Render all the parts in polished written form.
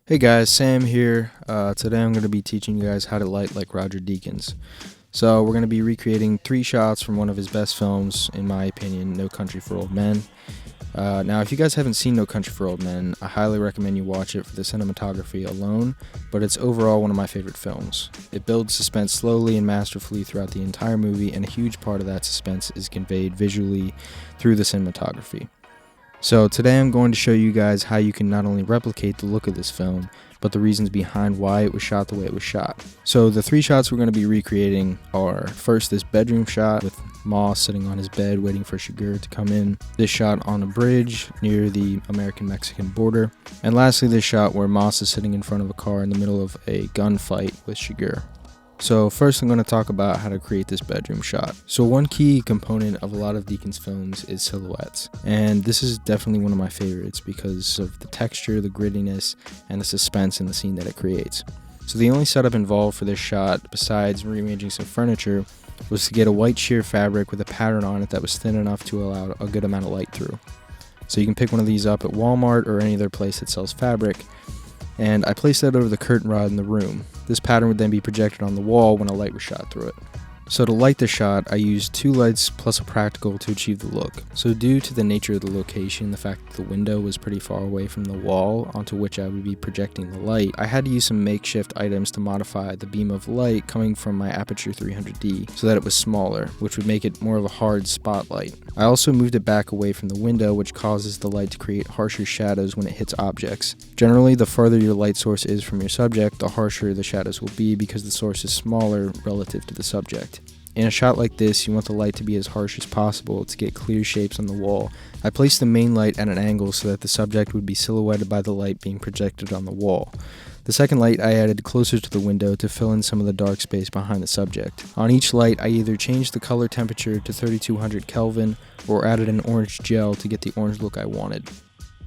Hey guys, Sam here. Today I'm going to be teaching you guys how to light like Roger Deakins. So we're going to be recreating 3 shots from one of his best films, in my opinion, No Country for Old Men. Now, if you guys haven't seen No Country for Old Men, I highly recommend you watch it for the cinematography alone, but it's overall one of my favorite films. It builds suspense slowly and masterfully throughout the entire movie, and a huge part of that suspense is conveyed visually through the cinematography. So today I'm going to show you guys how you can not only replicate the look of this film, but the reasons behind why it was shot the way it was shot. So the 3 shots we're going to be recreating are, first, this bedroom shot with Moss sitting on his bed waiting for Shiger to come in, this shot on a bridge near the American-Mexican border, and lastly this shot where Moss is sitting in front of a car in the middle of a gunfight with Shiger. So first I'm going to talk about how to create this bedroom shot. So one key component of a lot of Deakins films is silhouettes, and this is definitely one of my favorites because of the texture, the grittiness, and the suspense in the scene that it creates. So the only setup involved for this shot, besides rearranging some furniture, was to get a white sheer fabric with a pattern on it that was thin enough to allow a good amount of light through. So you can pick one of these up at Walmart or any other place that sells fabric, and I placed that over the curtain rod in the room. This pattern would then be projected on the wall when a light was shot through it. So to light the shot, I used 2 lights plus a practical to achieve the look. So due to the nature of the location, the fact that the window was pretty far away from the wall onto which I would be projecting the light, I had to use some makeshift items to modify the beam of light coming from my Aperture 300D so that it was smaller, which would make it more of a hard spotlight. I also moved it back away from the window, which causes the light to create harsher shadows when it hits objects. Generally, the farther your light source is from your subject, the harsher the shadows will be because the source is smaller relative to the subject. In a shot like this, you want the light to be as harsh as possible to get clear shapes on the wall. I placed the main light at an angle so that the subject would be silhouetted by the light being projected on the wall. The second light I added closer to the window to fill in some of the dark space behind the subject. On each light, I either changed the color temperature to 3200 Kelvin or added an orange gel to get the orange look I wanted.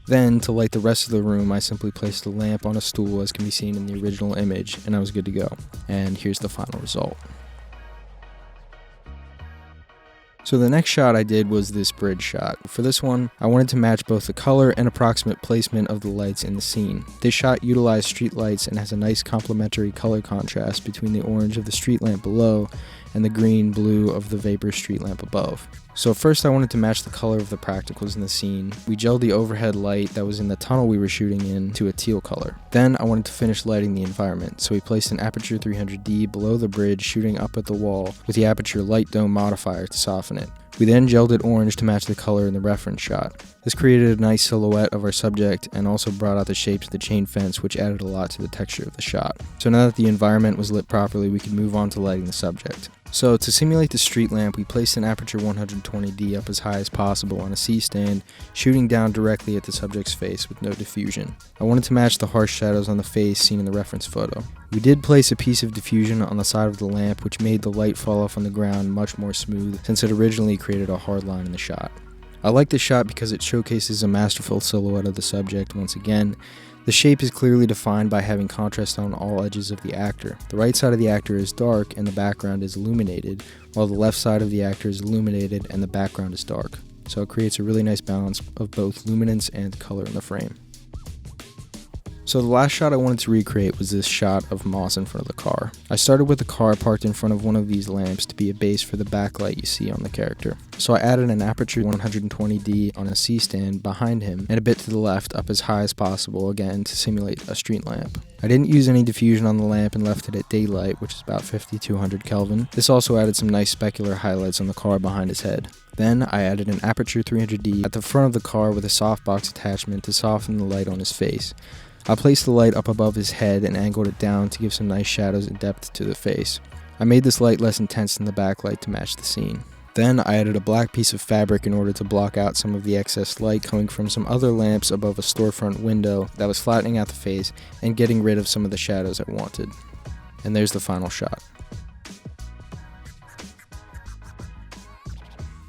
Then, to light the rest of the room, I simply placed a lamp on a stool as can be seen in the original image, and I was good to go. And here's the final result. So the next shot I did was this bridge shot. For this one, I wanted to match both the color and approximate placement of the lights in the scene. This shot utilized street lights and has a nice complementary color contrast between the orange of the street lamp below and the green-blue of the vapor street lamp above. So first I wanted to match the color of the practicals in the scene. We gelled the overhead light that was in the tunnel we were shooting in to a teal color. Then I wanted to finish lighting the environment, so we placed an Aperture 300D below the bridge shooting up at the wall with the Aperture Light Dome modifier to soften it. We then gelled it orange to match the color in the reference shot. This created a nice silhouette of our subject and also brought out the shapes of the chain fence, which added a lot to the texture of the shot. So now that the environment was lit properly, we could move on to lighting the subject. So to simulate the street lamp, we placed an Aperture 120D up as high as possible on a C-stand, shooting down directly at the subject's face with no diffusion. I wanted to match the harsh shadows on the face seen in the reference photo. We did place a piece of diffusion on the side of the lamp, which made the light fall off on the ground much more smooth, since it originally created a hard line in the shot. I like this shot because it showcases a masterful silhouette of the subject once again. The shape is clearly defined by having contrast on all edges of the actor. The right side of the actor is dark and the background is illuminated, while the left side of the actor is illuminated and the background is dark. So it creates a really nice balance of both luminance and color in the frame. So the last shot I wanted to recreate was this shot of Moss in front of the car. I started with the car parked in front of one of these lamps to be a base for the backlight you see on the character. So I added an Aperture 120D on a C-stand behind him and a bit to the left up as high as possible, again to simulate a street lamp. I didn't use any diffusion on the lamp and left it at daylight, which is about 5200 Kelvin. This also added some nice specular highlights on the car behind his head. Then I added an Aperture 300D at the front of the car with a softbox attachment to soften the light on his face. I placed the light up above his head and angled it down to give some nice shadows and depth to the face. I made this light less intense than the backlight to match the scene. Then I added a black piece of fabric in order to block out some of the excess light coming from some other lamps above a storefront window that was flattening out the face and getting rid of some of the shadows I wanted. And there's the final shot.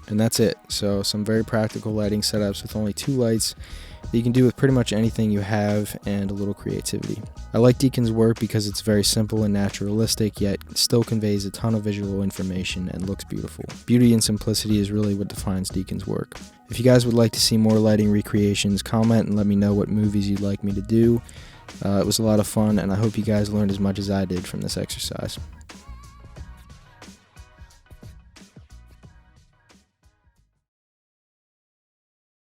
And that's it. So some very practical lighting setups with only 2 lights that you can do with pretty much anything you have and a little creativity. I like Deakins' work because it's very simple and naturalistic, yet still conveys a ton of visual information and looks beautiful. Beauty and simplicity is really what defines Deakins' work. If you guys would like to see more lighting recreations, comment and let me know what movies you'd like me to do. It was a lot of fun, and I hope you guys learned as much as I did from this exercise.